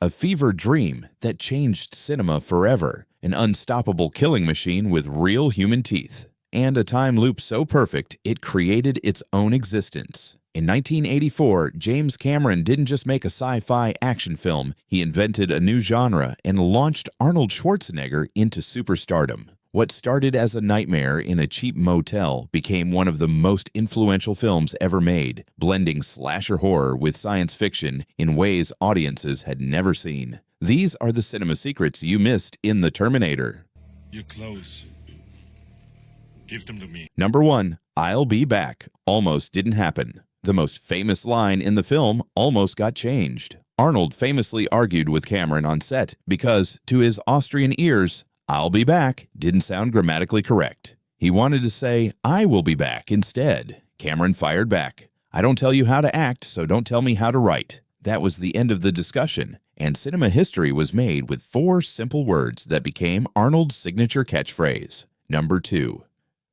A fever dream that changed cinema forever, an unstoppable killing machine with real human teeth, and a time loop so perfect it created its own existence. In 1984, James Cameron didn't just make a sci-fi action film, he invented a new genre and launched Arnold Schwarzenegger into superstardom. What started as a nightmare in a cheap motel became one of the most influential films ever made, blending slasher horror with science fiction in ways audiences had never seen. These are the cinema secrets you missed in The Terminator. You're close. Give them to me. Number 1. I'll be back. Almost didn't happen. The most famous line in the film almost got changed. Arnold famously argued with Cameron on set because, to his Austrian ears, "I'll be back" didn't sound grammatically correct. He wanted to say, "I will be back" instead. Cameron fired back, "I don't tell you how to act, so don't tell me how to write." That was the end of the discussion, and cinema history was made with 4 simple words that became Arnold's signature catchphrase. Number 2.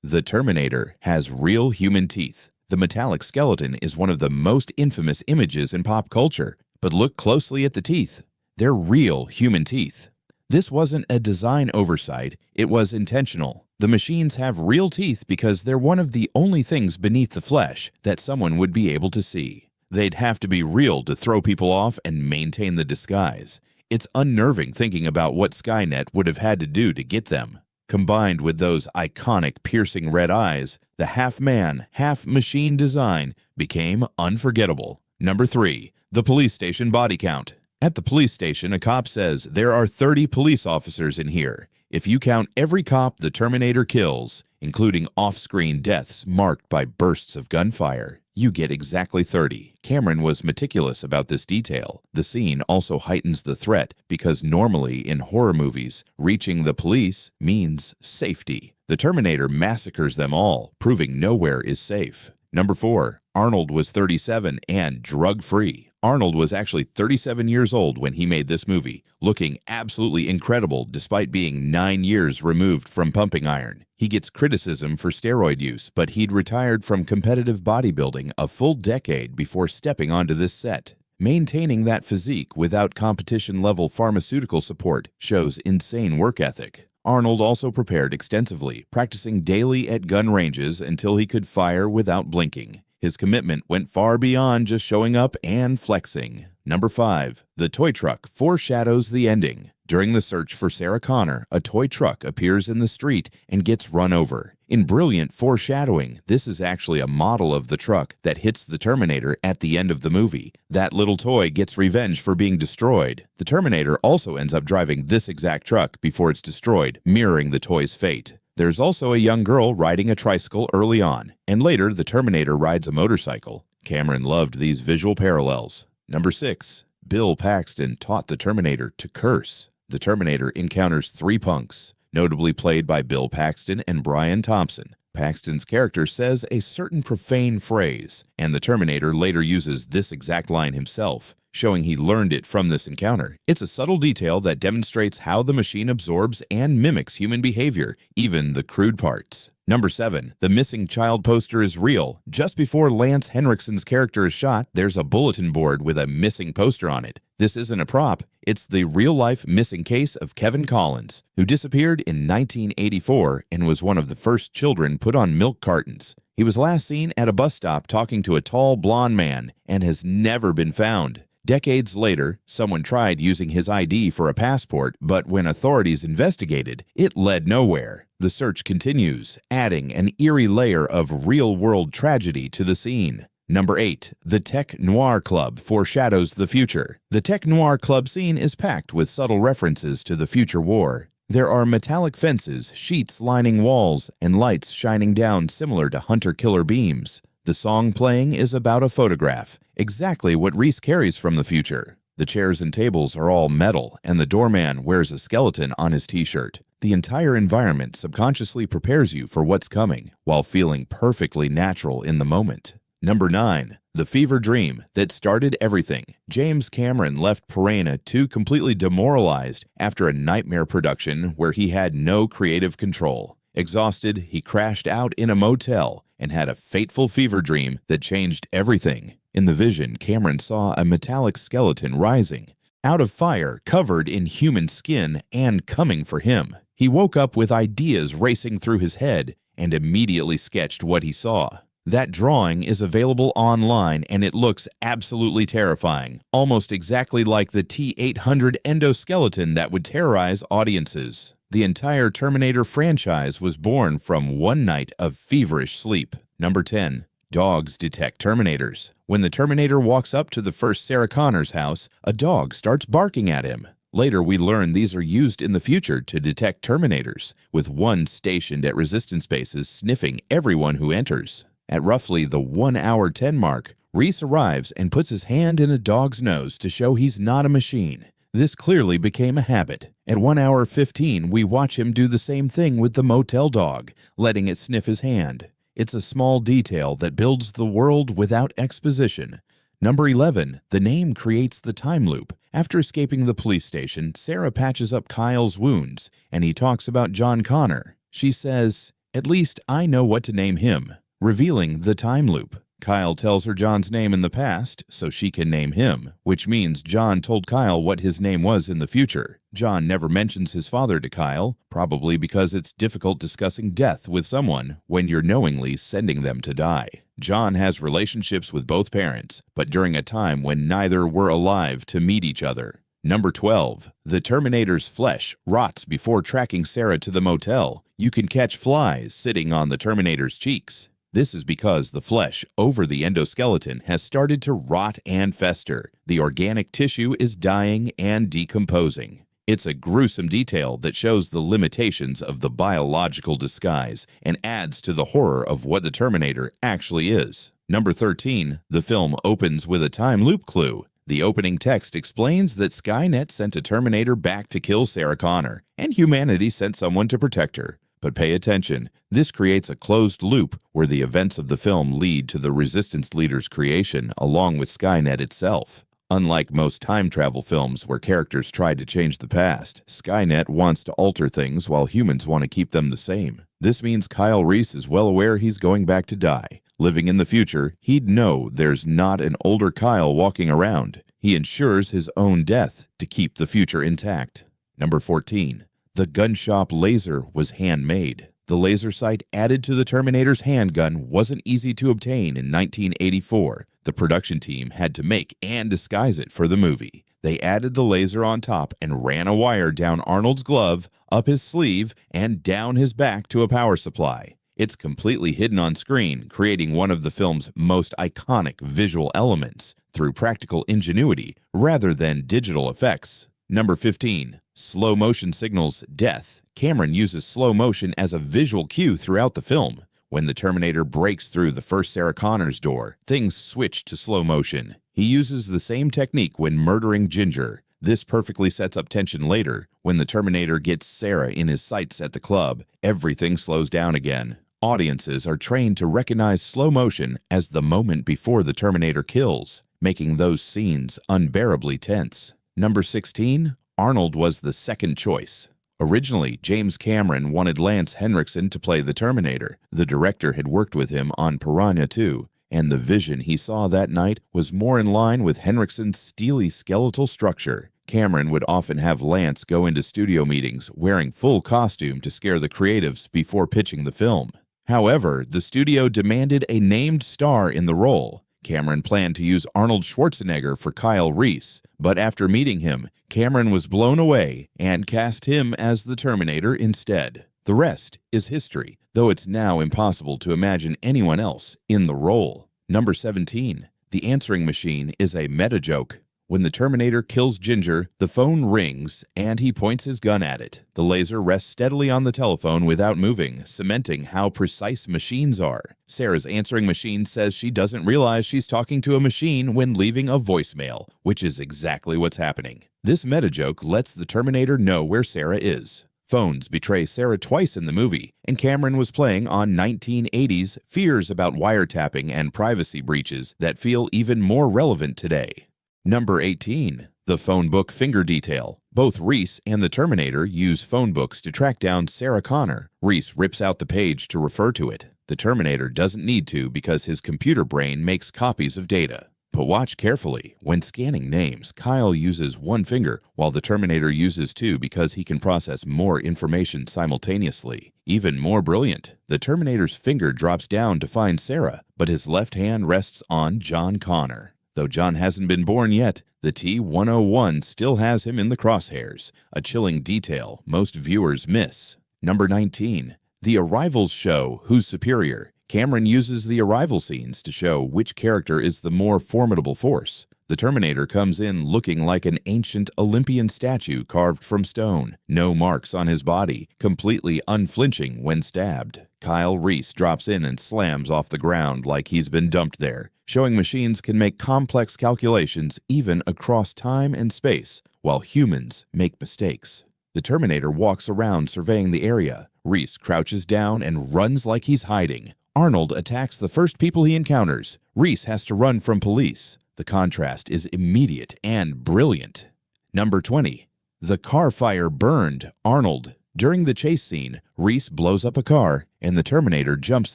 The Terminator has real human teeth. The metallic skeleton is one of the most infamous images in pop culture, but look closely at the teeth. They're real human teeth. This wasn't a design oversight, it was intentional. The machines have real teeth because they're one of the only things beneath the flesh that someone would be able to see. They'd have to be real to throw people off and maintain the disguise. It's unnerving thinking about what Skynet would have had to do to get them. Combined with those iconic piercing red eyes, the half-man, half-machine design became unforgettable. Number 3. The police station body count. At the police station, a cop says, "There are 30 police officers in here. If you count every cop the Terminator kills, including off-screen deaths marked by bursts of gunfire, you get exactly 30. Cameron was meticulous about this detail. The scene also heightens the threat because normally in horror movies, reaching the police means safety. The Terminator massacres them all, proving nowhere is safe. Number 4. Arnold was 37 and drug-free. Arnold was actually 37 years old when he made this movie, looking absolutely incredible despite being 9 years removed from pumping iron. He gets criticism for steroid use, but he'd retired from competitive bodybuilding a full decade before stepping onto this set. Maintaining that physique without competition-level pharmaceutical support shows insane work ethic. Arnold also prepared extensively, practicing daily at gun ranges until he could fire without blinking. His commitment went far beyond just showing up and flexing. Number 5. The toy truck foreshadows the ending. During the search for Sarah Connor, a toy truck appears in the street and gets run over. In brilliant foreshadowing, this is actually a model of the truck that hits the Terminator at the end of the movie. That little toy gets revenge for being destroyed. The Terminator also ends up driving this exact truck before it's destroyed, mirroring the toy's fate. There's also a young girl riding a tricycle early on, and later the Terminator rides a motorcycle. Cameron loved these visual parallels. Number 6. Bill Paxton taught the Terminator to curse. The Terminator encounters 3 punks, notably played by Bill Paxton and Brian Thompson. Paxton's character says a certain profane phrase, and the Terminator later uses this exact line himself, showing he learned it from this encounter. It's a subtle detail that demonstrates how the machine absorbs and mimics human behavior, even the crude parts. Number 7. The missing child poster is real. Just before Lance Henriksen's character is shot, there's a bulletin board with a missing poster on it. This isn't a prop, it's the real-life missing case of Kevin Collins, who disappeared in 1984 and was one of the first children put on milk cartons. He was last seen at a bus stop talking to a tall, blonde man and has never been found. Decades later, someone tried using his ID for a passport, but when authorities investigated, it led nowhere. The search continues, adding an eerie layer of real-world tragedy to the scene. Number 8. The Tech Noir Club foreshadows the future. The Tech Noir Club scene is packed with subtle references to the future war. There are metallic fences, sheets lining walls, and lights shining down similar to hunter-killer beams. The song playing is about a photograph, exactly what Reese carries from the future. The chairs and tables are all metal, and the doorman wears a skeleton on his t-shirt. The entire environment subconsciously prepares you for what's coming, while feeling perfectly natural in the moment. Number 9. The fever dream that started everything. James Cameron left Piranha 2 completely demoralized after a nightmare production where he had no creative control. Exhausted, he crashed out in a motel and had a fateful fever dream that changed everything. In the vision, Cameron saw a metallic skeleton rising, out of fire, covered in human skin, and coming for him. He woke up with ideas racing through his head and immediately sketched what he saw. That drawing is available online and it looks absolutely terrifying, almost exactly like the T-800 endoskeleton that would terrorize audiences. The entire Terminator franchise was born from one night of feverish sleep. Number 10. Dogs detect Terminators. When the Terminator walks up to the first Sarah Connor's house, a dog starts barking at him. Later, we learn these are used in the future to detect Terminators, with one stationed at resistance bases sniffing everyone who enters. At roughly the 1 hour 10 mark, Reese arrives and puts his hand in a dog's nose to show he's not a machine. This clearly became a habit. At 1 hour 15, we watch him do the same thing with the motel dog, letting it sniff his hand. It's a small detail that builds the world without exposition. Number 11. The name creates the time loop. After escaping the police station, Sarah patches up Kyle's wounds, and he talks about John Connor. She says, "At least I know what to name him," revealing the time loop. Kyle tells her John's name in the past so she can name him, which means John told Kyle what his name was in the future. John never mentions his father to Kyle, probably because it's difficult discussing death with someone when you're knowingly sending them to die. John has relationships with both parents, but during a time when neither were alive to meet each other. Number 12. The Terminator's flesh rots before tracking Sarah to the motel. You can catch flies sitting on the Terminator's cheeks. This is because the flesh over the endoskeleton has started to rot and fester. The organic tissue is dying and decomposing. It's a gruesome detail that shows the limitations of the biological disguise and adds to the horror of what the Terminator actually is. Number 13. The film opens with a time loop clue. The opening text explains that Skynet sent a Terminator back to kill Sarah Connor, and humanity sent someone to protect her. But pay attention, this creates a closed loop where the events of the film lead to the Resistance leader's creation along with Skynet itself. Unlike most time travel films where characters try to change the past, Skynet wants to alter things while humans want to keep them the same. This means Kyle Reese is well aware he's going back to die. Living in the future, he'd know there's not an older Kyle walking around. He ensures his own death to keep the future intact. Number 14. The gun shop laser was handmade. The laser sight added to the Terminator's handgun wasn't easy to obtain in 1984. The production team had to make and disguise it for the movie. They added the laser on top and ran a wire down Arnold's glove, up his sleeve, and down his back to a power supply. It's completely hidden on screen, creating one of the film's most iconic visual elements through practical ingenuity rather than digital effects. Number 15. Slow motion signals death. Cameron uses slow motion as a visual cue throughout the film. When the Terminator breaks through the first Sarah Connor's door, things switch to slow motion. He uses the same technique when murdering Ginger. This perfectly sets up tension later. When the Terminator gets Sarah in his sights at the club, everything slows down again. Audiences are trained to recognize slow motion as the moment before the Terminator kills, making those scenes unbearably tense. Number 16. Arnold was the second choice. Originally, James Cameron wanted Lance Henriksen to play the Terminator. The director had worked with him on Piranha 2, and the vision he saw that night was more in line with Henriksen's steely skeletal structure. Cameron would often have Lance go into studio meetings wearing full costume to scare the creatives before pitching the film. However, the studio demanded a named star in the role. Cameron planned to use Arnold Schwarzenegger for Kyle Reese, but after meeting him, Cameron was blown away and cast him as the Terminator instead. The rest is history, though it's now impossible to imagine anyone else in the role. Number 17. The answering machine is a meta joke. When the Terminator kills Ginger, the phone rings and he points his gun at it. The laser rests steadily on the telephone without moving, cementing how precise machines are. Sarah's answering machine says she doesn't realize she's talking to a machine when leaving a voicemail, which is exactly what's happening. This meta joke lets the Terminator know where Sarah is. Phones betray Sarah twice in the movie, and Cameron was playing on 1980s fears about wiretapping and privacy breaches that feel even more relevant today. Number 18. The phone book finger detail. Both Reese and the Terminator use phone books to track down Sarah Connor. Reese rips out the page to refer to it. The Terminator doesn't need to because his computer brain makes copies of data. But watch carefully. When scanning names, Kyle uses one finger, while the Terminator uses two because he can process more information simultaneously. Even more brilliant, the Terminator's finger drops down to find Sarah, but his left hand rests on John Connor. Though John hasn't been born yet, the T-101 still has him in the crosshairs, a chilling detail most viewers miss. Number 19. The Arrivals show Who's Superior. Cameron uses the arrival scenes to show which character is the more formidable force. The Terminator comes in looking like an ancient Olympian statue carved from stone, no marks on his body, completely unflinching when stabbed. Kyle Reese drops in and slams off the ground like he's been dumped there, showing machines can make complex calculations even across time and space, while humans make mistakes. The Terminator walks around surveying the area. Reese crouches down and runs like he's hiding. Arnold attacks the first people he encounters. Reese has to run from police. The contrast is immediate and brilliant. Number 20. The car fire burned Arnold. During the chase scene, Reese blows up a car, and the Terminator jumps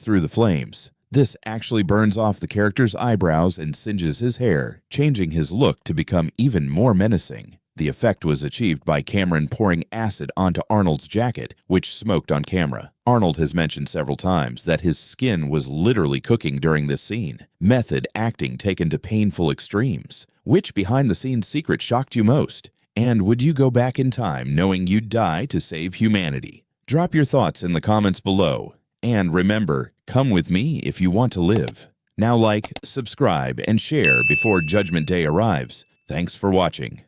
through the flames. This actually burns off the character's eyebrows and singes his hair, changing his look to become even more menacing. The effect was achieved by Cameron pouring acid onto Arnold's jacket, which smoked on camera. Arnold has mentioned several times that his skin was literally cooking during this scene. Method acting taken to painful extremes. Which behind-the-scenes secret shocked you most? And would you go back in time knowing you'd die to save humanity? Drop your thoughts in the comments below. And remember, come with me if you want to live. Now like, subscribe, and share before Judgment Day arrives. Thanks for watching.